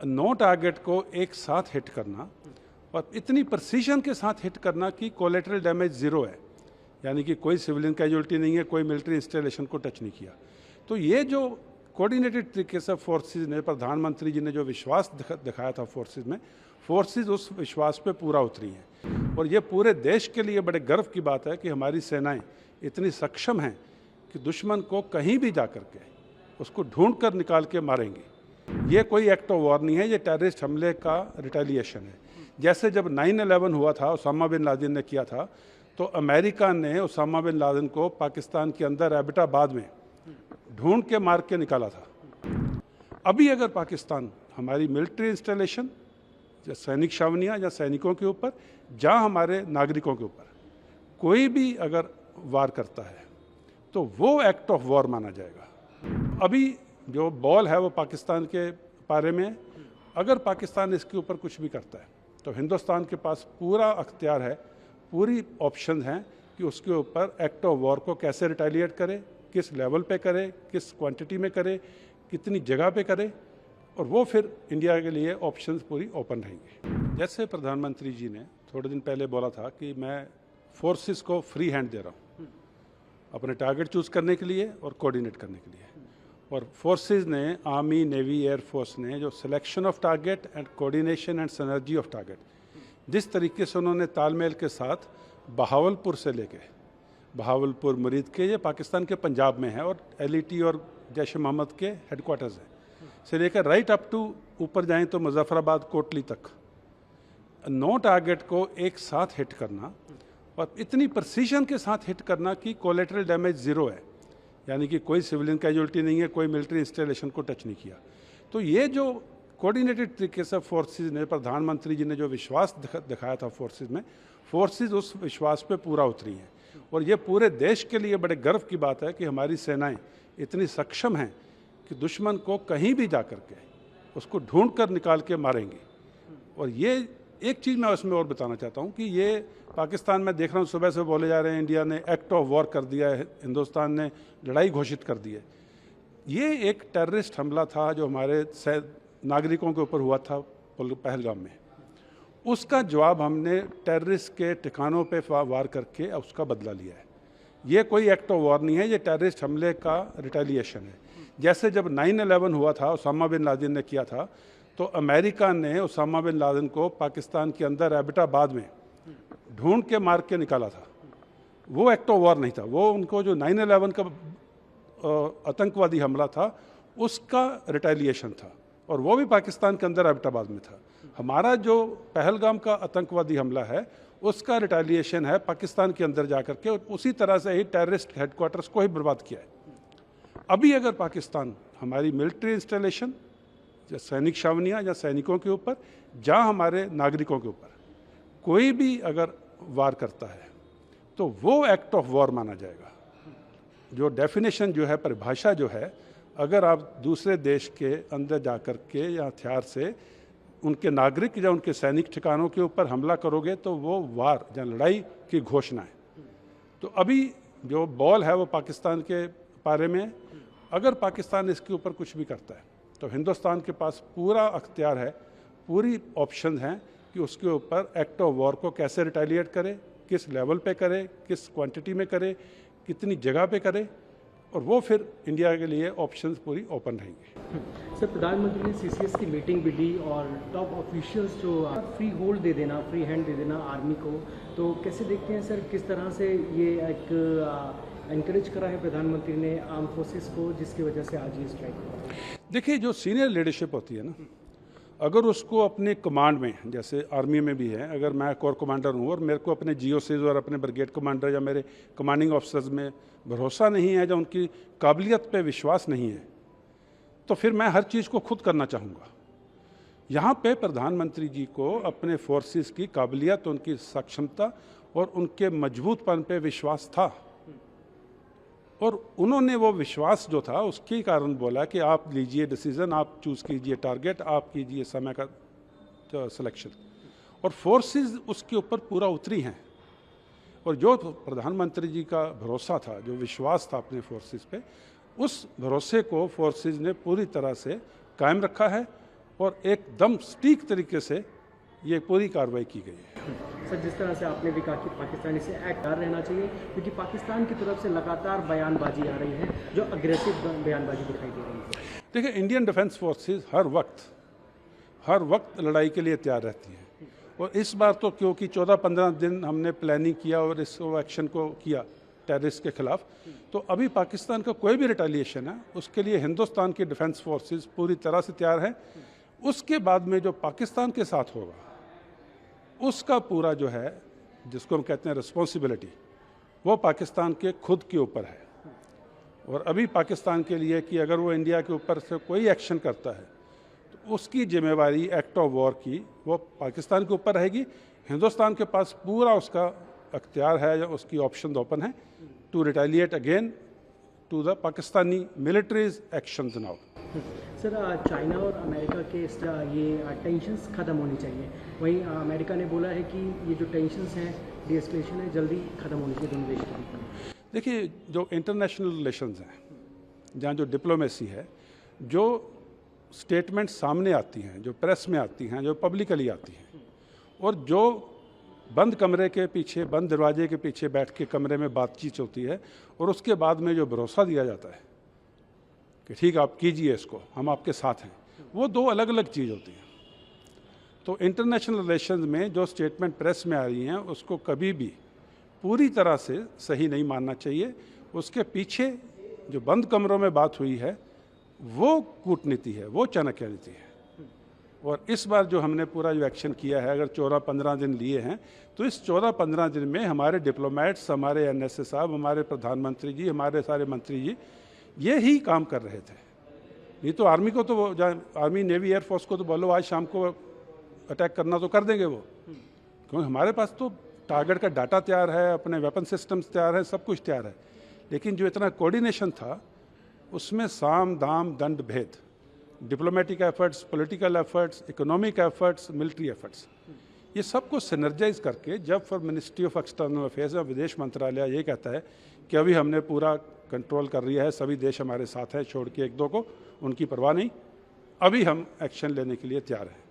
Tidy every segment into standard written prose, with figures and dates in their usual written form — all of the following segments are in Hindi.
नो टारगेट को एक साथ हिट करना और इतनी प्रिसीजन के साथ हिट करना कि कोलेटरल डैमेज ज़ीरो है, यानी कि कोई सिविलियन कैजुअल्टी नहीं है, कोई मिलिट्री इंस्टॉलेशन को टच नहीं किया। तो ये जो कोऑर्डिनेटेड तरीके से फोर्सेस ने, प्रधानमंत्री जी ने जो विश्वास दिखाया था फोर्सेस में, फोर्सेस उस विश्वास पे पूरा उतरी हैं। और ये पूरे देश के लिए बड़े गर्व की बात है कि हमारी सेनाएं इतनी सक्षम हैं कि दुश्मन को कहीं भी जा कर के उसको ढूंढ कर निकाल के मारेंगे। ये कोई एक्ट ऑफ वॉर नहीं है, ये टेररिस्ट हमले का रिटेलिएशन है। जैसे जब 9/11 हुआ था, उसामा बिन लादेन ने किया था, तो अमेरिका ने उसामा बिन लादेन को पाकिस्तान के अंदर एबटाबाद में ढूंढ के मार के निकाला था। अभी अगर पाकिस्तान हमारी मिलिट्री इंस्टॉलेशन या सैनिक छावनियाँ या सैनिकों के ऊपर, जहाँ हमारे नागरिकों के ऊपर कोई भी अगर वार करता है तो वो एक्ट ऑफ वॉर माना जाएगा। अभी जो बॉल है वो पाकिस्तान के पारे में है। अगर पाकिस्तान इसके ऊपर कुछ भी करता है तो हिंदुस्तान के पास पूरा अख्तियार है, पूरी ऑप्शन हैं कि उसके ऊपर एक्ट ऑफ वॉर को कैसे रिटेलिएट करे, किस लेवल पे करे, किस क्वांटिटी में करे, कितनी जगह पे करे, और वो फिर इंडिया के लिए ऑप्शंस पूरी ओपन रहेंगी। जैसे प्रधानमंत्री जी ने थोड़े दिन पहले बोला था कि मैं फोर्सेस को फ्री हैंड दे रहा हूँ अपने टारगेट चूज़ करने के लिए और कोऑर्डिनेट करने के लिए, और फोर्सेस ने, आर्मी, नेवी, एयरफोर्स ने जो selection of target and coordination and synergy of target, जिस तरीके से उन्होंने तालमेल के साथ बहावलपुर से लेके, बहावलपुर मुरीद के, ये पाकिस्तान के पंजाब में है और LET और जैश मोहम्मद के हेडक्वार्टर्स हैं, से लेकर राइट अप टू ऊपर जाएं तो मुजफ्फराबाद, कोटली तक, नो टारगेट को एक साथ हिट करना और इतनी प्रिसीजन के साथ हिट करना कि कोलेटरल डैमेज ज़ीरो है, यानी कि कोई सिविलियन कैजुअल्टी नहीं है, कोई मिलिट्री इंस्टॉलेशन को टच नहीं किया। तो ये जो कोऑर्डिनेटेड तरीके से फोर्सेस ने, प्रधानमंत्री जी ने जो विश्वास दिखाया था फोर्सेस में, फोर्सेस उस विश्वास पे पूरा उतरी हैं। और ये पूरे देश के लिए बड़े गर्व की बात है कि हमारी सेनाएं इतनी सक्षम हैं कि दुश्मन को कहीं भी जा कर के उसको ढूंढ कर निकाल के मारेंगे। और ये एक चीज़ मैं उसमें और बताना चाहता हूँ कि ये पाकिस्तान में देख रहा हूँ सुबह से बोले जा रहे हैं इंडिया ने एक्ट ऑफ वॉर कर दिया है, हिंदुस्तान ने लड़ाई घोषित कर दी है। ये एक टेररिस्ट हमला था जो हमारे नागरिकों के ऊपर हुआ था पहलगाम में। उसका जवाब हमने टेररिस्ट के ठिकानों पे वार करके उसका बदला लिया है। ये कोई एक्ट ऑफ वॉर नहीं है, ये टेररिस्ट हमले का रिटेलिएशन है। जैसे जब 9/11 हुआ था, उसामा बिन लादेन ने किया था, तो अमेरिका ने उसामा बिन लादेन को पाकिस्तान के अंदर एबटाबाद में ढूंढ के मार के निकाला था। वो एक्ट ऑफ वॉर नहीं था, वो उनको जो 9/11 का आतंकवादी हमला था उसका रिटेलिएशन था, और वो भी पाकिस्तान के अंदर एबटाबाद में था। हमारा जो पहलगाम का आतंकवादी हमला है उसका रिटेलिएशन है पाकिस्तान के अंदर जाकर के, और उसी तरह से ही टेररिस्ट हेडक्वार्टर्स को ही बर्बाद किया है। अभी अगर पाकिस्तान हमारी मिलिट्री इंस्टॉलेशन या सैनिक छावनियाँ या सैनिकों के ऊपर, जहाँ हमारे नागरिकों के ऊपर कोई भी अगर वार करता है तो वो एक्ट ऑफ वॉर माना जाएगा। जो डेफिनेशन जो है, परिभाषा जो है, अगर आप दूसरे देश के अंदर जा कर के या हथियार से उनके नागरिक या उनके सैनिक ठिकानों के ऊपर हमला करोगे तो वो वार या लड़ाई की घोषणा है। तो अभी जो बॉल है वो पाकिस्तान के पारे में है। अगर पाकिस्तान इसके ऊपर कुछ भी करता है तो हिंदुस्तान के पास पूरा अख्तियार है, पूरी ऑप्शन हैं कि उसके ऊपर एक्ट ऑफ वॉर को कैसे रिटेलिएट करे, किस लेवल पे करे, किस क्वांटिटी में करे, कितनी जगह पे करे, और वो फिर इंडिया के लिए ऑप्शंस पूरी ओपन रहेंगी। सर, प्रधानमंत्री ने CCS की मीटिंग भी ली और टॉप ऑफिशियल्स जो फ्री होल्ड दे देना, फ्री हैंड दे देना आर्मी को, तो कैसे देखते हैं सर, किस तरह से ये एक एनकरेज करा है प्रधानमंत्री ने आर्म फोर्सेस को, जिसकी वजह से आज ये स्ट्राइक हुआ? देखिए, जो सीनियर लीडरशिप होती है ना, अगर उसको अपने कमांड में, जैसे आर्मी में भी है, अगर मैं कोर कमांडर हूँ और मेरे को अपने GOCs और अपने ब्रिगेड कमांडर या मेरे कमांडिंग ऑफिसर्स में भरोसा नहीं है, या उनकी काबिलियत पे विश्वास नहीं है, तो फिर मैं हर चीज़ को खुद करना चाहूँगा। यहाँ पे प्रधानमंत्री जी को अपने फोर्सेस की काबिलियत, उनकी सक्षमता और उनके मजबूतपन पे विश्वास था, और उन्होंने वो विश्वास जो था उसके कारण बोला कि आप लीजिए डिसीज़न, आप चूज़ कीजिए टारगेट, आप कीजिए समय का सिलेक्शन, और फोर्सेस उसके ऊपर पूरा उतरी हैं। और जो प्रधानमंत्री जी का भरोसा था, जो विश्वास था अपने फोर्सेस पे, उस भरोसे को फोर्सेस ने पूरी तरह से कायम रखा है, और एकदम सटीक तरीके से ये पूरी कार्रवाई की गई है। सर, जिस तरह से आपने भी कहा कि पाकिस्तान से एक्ट रहना चाहिए, क्योंकि पाकिस्तान की तरफ से लगातार बयानबाजी आ रही है जो अग्रेसिव बयानबाजी दिखाई दे रही है। देखिए, इंडियन डिफेंस फोर्सेस हर वक्त लड़ाई के लिए तैयार रहती हैं, और इस बार तो क्योंकि 14-15 दिन हमने प्लानिंग किया और इस एक्शन को किया टेररिस्ट के खिलाफ, तो अभी पाकिस्तान का कोई भी रिटेलिएशन है उसके लिए हिंदुस्तान की डिफेंस फोर्सेस पूरी तरह से तैयार हैं। उसके बाद में जो पाकिस्तान के साथ होगा उसका पूरा जो है, जिसको हम कहते हैं रिस्पॉन्सिबिलिटी, वो पाकिस्तान के खुद के ऊपर है। और अभी पाकिस्तान के लिए कि अगर वो इंडिया के ऊपर से कोई एक्शन करता है तो उसकी जिम्मेवारी एक्ट ऑफ वॉर की वो पाकिस्तान के ऊपर रहेगी। हिंदुस्तान के पास पूरा उसका अख्तियार है या उसकी ऑप्शन ओपन है to retaliate again to the Pakistani militaries actions now. Sir, China और अमेरिका के ये टेंशन्स ख़त्म होनी चाहिए। वहीं अमेरिका ने बोला है कि ये जो टेंशन्स हैं, डीएस्केलेशन है, जल्दी ख़त्म होनी चाहिए दोनों देश के बीच में। देखिए, जो इंटरनेशनल रिलेशंस हैं, जहाँ जो डिप्लोमेसी है, जो स्टेटमेंट सामने आती हैं, जो प्रेस में आती हैं, जो पब्लिकली आती हैं, और जो बंद कमरे के पीछे, बंद दरवाजे के पीछे बैठ के कमरे में बातचीत होती है, और उसके बाद में जो भरोसा दिया जाता है कि ठीक आप कीजिए इसको, हम आपके साथ हैं, वो दो अलग अलग चीज़ होती हैं। तो इंटरनेशनल रिलेशंस में जो स्टेटमेंट प्रेस में आ रही हैं उसको कभी भी पूरी तरह से सही नहीं मानना चाहिए। उसके पीछे जो बंद कमरों में बात हुई है वो कूटनीति है, वो चाणक्य नीति है। और इस बार जो हमने पूरा जो एक्शन किया है, अगर 14-15 दिन लिए हैं, तो इस 14-15 दिन में हमारे डिप्लोमेट्स, हमारे एनएसए साहब, हमारे प्रधानमंत्री जी, हमारे सारे मंत्री जी ये ही काम कर रहे थे। नहीं तो आर्मी को तो आर्मी, नेवी, एयरफोर्स को तो बोलो आज शाम को अटैक करना तो कर देंगे वो, क्योंकि हमारे पास तो टारगेट का डाटा तैयार है, अपने वेपन सिस्टम्स तैयार है, सब कुछ तैयार है। लेकिन जो इतना कोऑर्डिनेशन था उसमें साम दाम दंड भेद, diplomatic efforts, political efforts, economic efforts, military efforts, ये सबको सिनर्जाइज करके जब for ministry of external affairs या विदेश मंत्रालय ये कहता है कि अभी हमने पूरा कंट्रोल कर लिया है, सभी देश हमारे साथ हैं, छोड़ के एक दो को, उनकी परवाह नहीं, अभी हम एक्शन लेने के लिए तैयार हैं,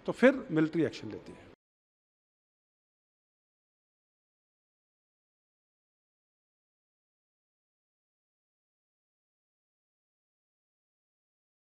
तो फिर मिलिट्री एक्शन लेती है।